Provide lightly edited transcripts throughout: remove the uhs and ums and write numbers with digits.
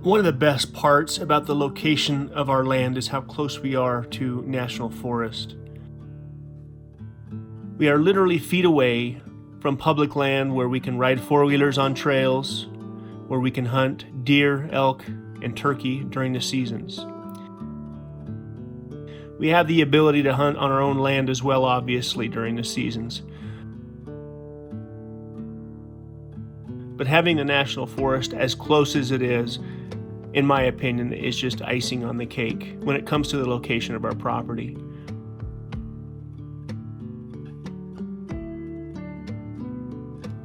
One of the best parts about the location of our land is how close we are to national forest. We are literally feet away from public land where we can ride four-wheelers on trails, where we can hunt deer, elk, and turkey during the seasons. We have the ability to hunt on our own land as well, obviously, during the seasons. But having the national forest as close as it is, in my opinion, is just icing on the cake when it comes to the location of our property.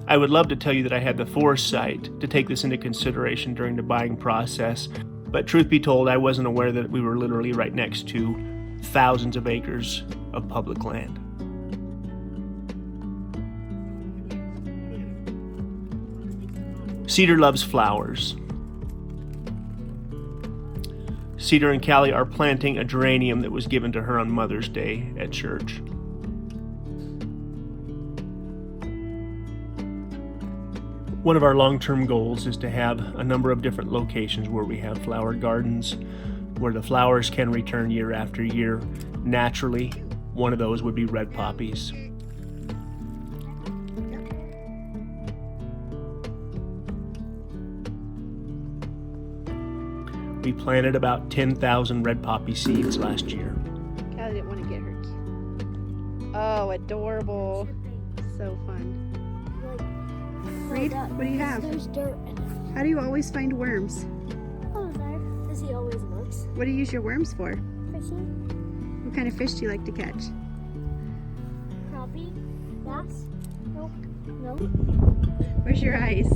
I would love to tell you that I had the foresight to take this into consideration during the buying process, but truth be told, I wasn't aware that we were literally right next to thousands of acres of public land. Cedar loves flowers. Cedar and Callie are planting a geranium that was given to her on Mother's Day at church. One of our long-term goals is to have a number of different locations where we have flower gardens, where the flowers can return year after year. Naturally, one of those would be red poppies. We planted about 10,000 red poppy seeds last year. Callie didn't want to get her. Oh, adorable. So fun. Reed, what do you have? There's dirt in it. How do you always find worms? Oh, there. Because he always looks. What do you use your worms for? Fishing. What kind of fish do you like to catch? Crappie. Bass. Nope. Nope. Where's your eyes?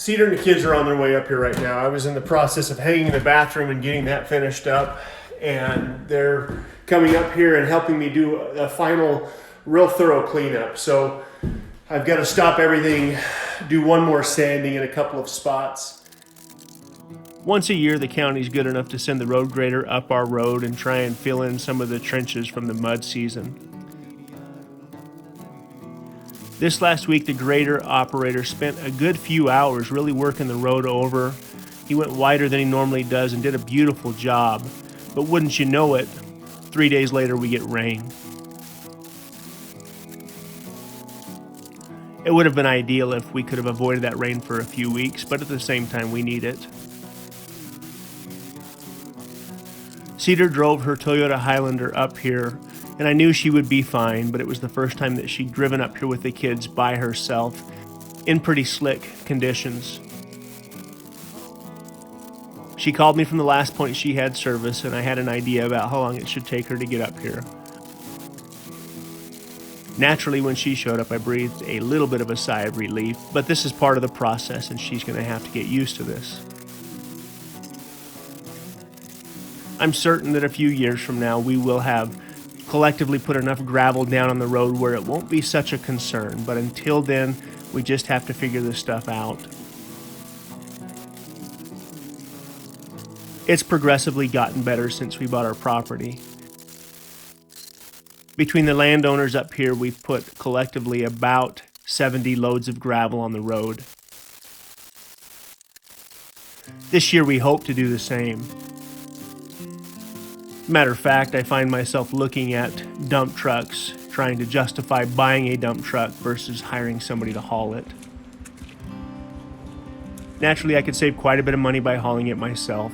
Cedar and the kids are on their way up here right now. I was in the process of hanging the bathroom and getting that finished up, and they're coming up here and helping me do a final real thorough cleanup. So I've got to stop everything, do one more sanding in a couple of spots. Once a year, the county's good enough to send the road grader up our road and try and fill in some of the trenches from the mud season. This last week, the grader operator spent a good few hours really working the road over. He went wider than he normally does and did a beautiful job. But wouldn't you know it, 3 days later we get rain. It would have been ideal if we could have avoided that rain for a few weeks, but at the same time we need it. Cedar drove her Toyota Highlander up here, and I knew she would be fine, but it was the first time that she'd driven up here with the kids by herself in pretty slick conditions. She called me from the last point she had service, and I had an idea about how long it should take her to get up here. Naturally, when she showed up, I breathed a little bit of a sigh of relief, but this is part of the process, and she's going to have to get used to this. I'm certain that a few years from now, we will have collectively put enough gravel down on the road where it won't be such a concern, but until then, we just have to figure this stuff out. It's progressively gotten better since we bought our property. Between the landowners up here, we've put collectively about 70 loads of gravel on the road. This year we hope to do the same. Matter of fact, I find myself looking at dump trucks, trying to justify buying a dump truck versus hiring somebody to haul it. Naturally, I could save quite a bit of money by hauling it myself.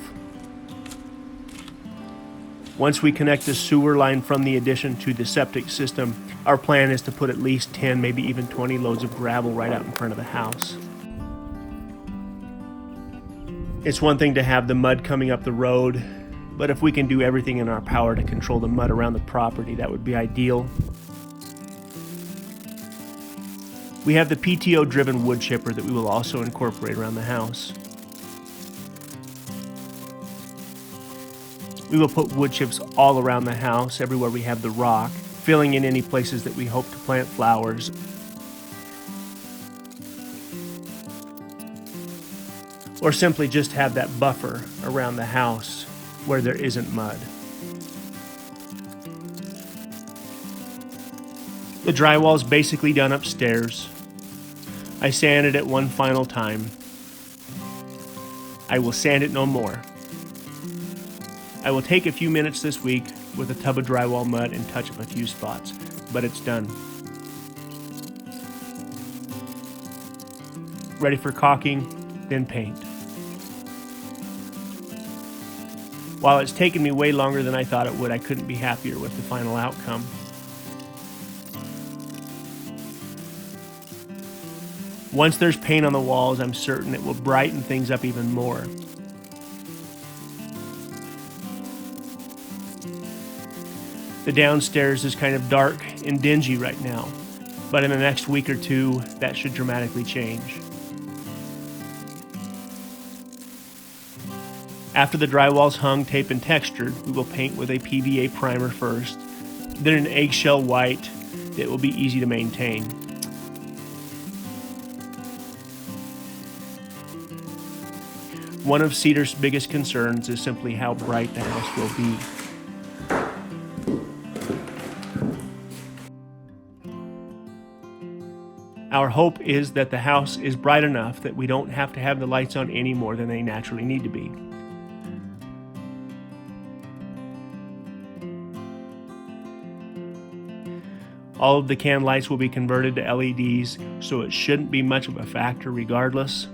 Once we connect the sewer line from the addition to the septic system, our plan is to put at least 10, maybe even 20 loads of gravel right out in front of the house. It's one thing to have the mud coming up the road, but if we can do everything in our power to control the mud around the property, that would be ideal. We have the PTO-driven wood chipper that we will also incorporate around the house. We will put wood chips all around the house, everywhere we have the rock, filling in any places that we hope to plant flowers. Or simply just have that buffer around the house where there isn't mud. The drywall is basically done upstairs. I sanded it one final time. I will sand it no more. I will take a few minutes this week with a tub of drywall mud and touch up a few spots, but it's done. Ready for caulking, then paint. While it's taken me way longer than I thought it would, I couldn't be happier with the final outcome. Once there's paint on the walls, I'm certain it will brighten things up even more. The downstairs is kind of dark and dingy right now, but in the next week or two, that should dramatically change. After the drywall's hung, taped, and textured, we will paint with a PVA primer first, then an eggshell white that will be easy to maintain. One of Cedar's biggest concerns is simply how bright the house will be. Our hope is that the house is bright enough that we don't have to have the lights on any more than they naturally need to be. All of the can lights will be converted to LEDs, so it shouldn't be much of a factor regardless.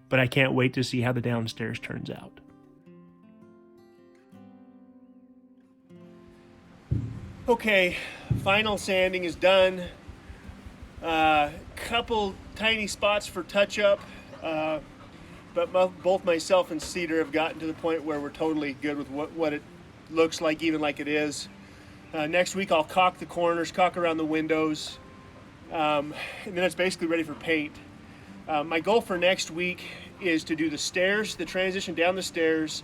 But I can't wait to see how the downstairs turns out. Okay, final sanding is done. Couple tiny spots for touch-up, but both myself and Cedar have gotten to the point where we're totally good with what it looks like, even like it is. Next week I'll caulk the corners, caulk around the windows, and then it's basically ready for paint. My goal for next week is to do the stairs, the transition down the stairs,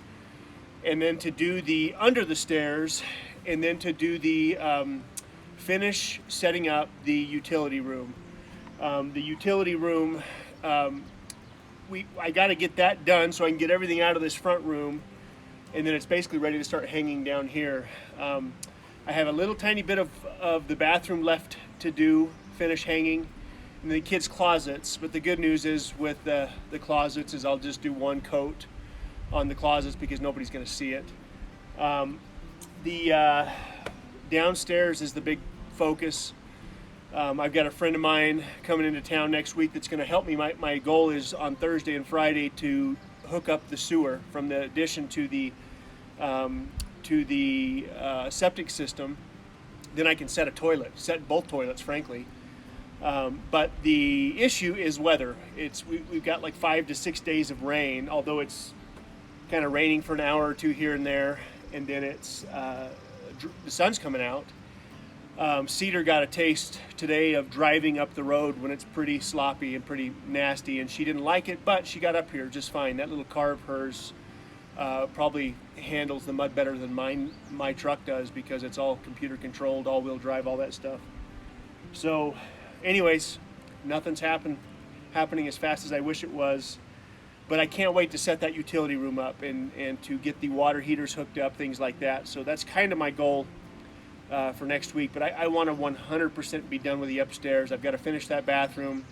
and then to do the under the stairs, and then to do the finish setting up the utility room. The utility room, I got to get that done so I can get everything out of this front room, and then it's basically ready to start hanging down here. I have a little tiny bit of the bathroom left to do, finish hanging, and the kids' closets. But the good news is with the closets is I'll just do one coat on the closets because nobody's going to see it. The downstairs is the big focus. I've got a friend of mine coming into town next week that's going to help me. My goal is on Thursday and Friday to hook up the sewer from the addition to the septic system. Then I can set both toilets, frankly. But the issue is weather. We've got like 5 to 6 days of rain, although it's kind of raining for an hour or two here and there, and then the sun's coming out. Cedar got a taste today of driving up the road when it's pretty sloppy and pretty nasty, and she didn't like it, but she got up here just fine. That little car of hers probably handles the mud better than my truck does because it's all computer controlled, all-wheel drive, all that stuff. So anyways, nothing's happening as fast as I wish it was, but I can't wait to set that utility room up and to get the water heaters hooked up, things like that. So that's kind of my goal for next week, but I want to 100% be done with the upstairs. I've got to finish that bathroom.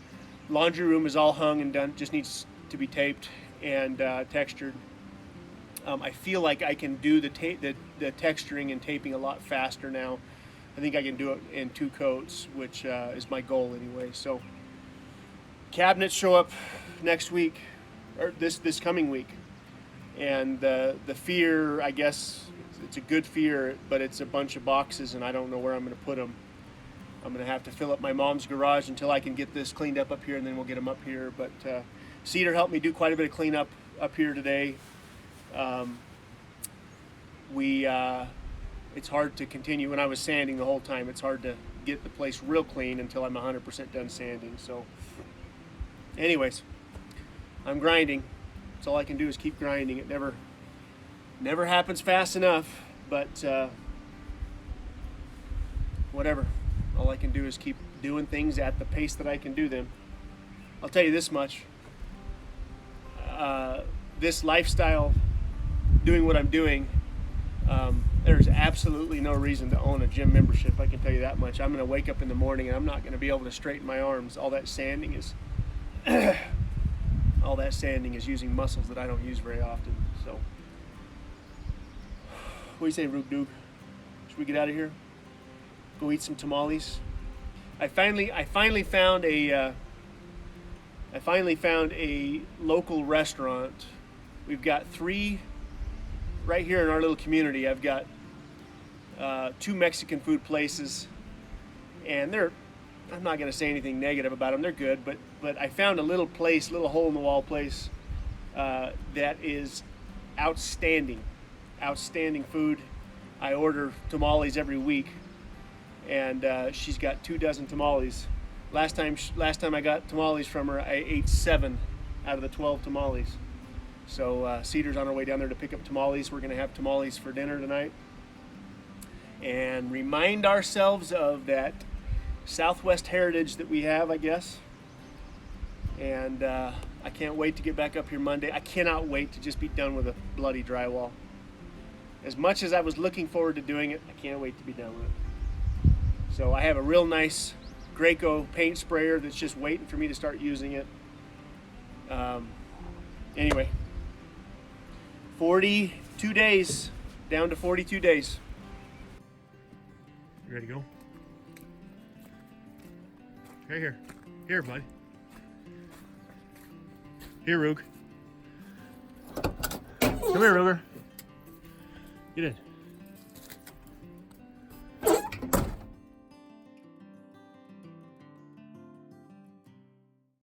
Laundry room is all hung and done, just needs to be taped and textured. I feel like I can do the texturing and taping a lot faster now. I think I can do it in 2 coats, which is my goal anyway. So cabinets show up next week, or this coming week, and the fear, I guess, it's a good fear, but it's a bunch of boxes and I don't know where I'm going to put them. I'm going to have to fill up my mom's garage until I can get this cleaned up here, and then we'll get them up here. But Cedar helped me do quite a bit of cleanup up here today. It's hard to continue. When I was sanding the whole time, it's hard to get the place real clean until I'm 100% done sanding. So Anyways, I'm grinding. That's all I can do is keep grinding. It never happens fast enough, but whatever. All I can do is keep doing things at the pace that I can do them. I'll tell you this much. This lifestyle, doing what I'm doing, there's absolutely no reason to own a gym membership. I can tell you that much. I'm going to wake up in the morning and I'm not going to be able to straighten my arms. All that sanding is using muscles that I don't use very often. So, what do you say, Rook Duke? Should we get out of here? Go eat some tamales. I finally found a local restaurant. We've got 3 right here in our little community. I've got 2 Mexican food places, and I'm not going to say anything negative about them. They're good, but I found a little hole in the wall place that is outstanding food. I order tamales every week, and she's got 2 dozen tamales. Last time I got tamales from her, I ate 7 out of the 12 tamales. So Cedar's on our way down there to pick up tamales. We're going to have tamales for dinner tonight, and remind ourselves of that Southwest heritage that we have, I guess. And I can't wait to get back up here Monday. I cannot wait to just be done with a bloody drywall. As much as I was looking forward to doing it, I can't wait to be done with it. So I have a real nice Graco paint sprayer that's just waiting for me to start using it. Anyway, 42 days, down to 42 days. You ready to go? Right here. Here, bud. Here, Rook. Come here, Ruger. Get in.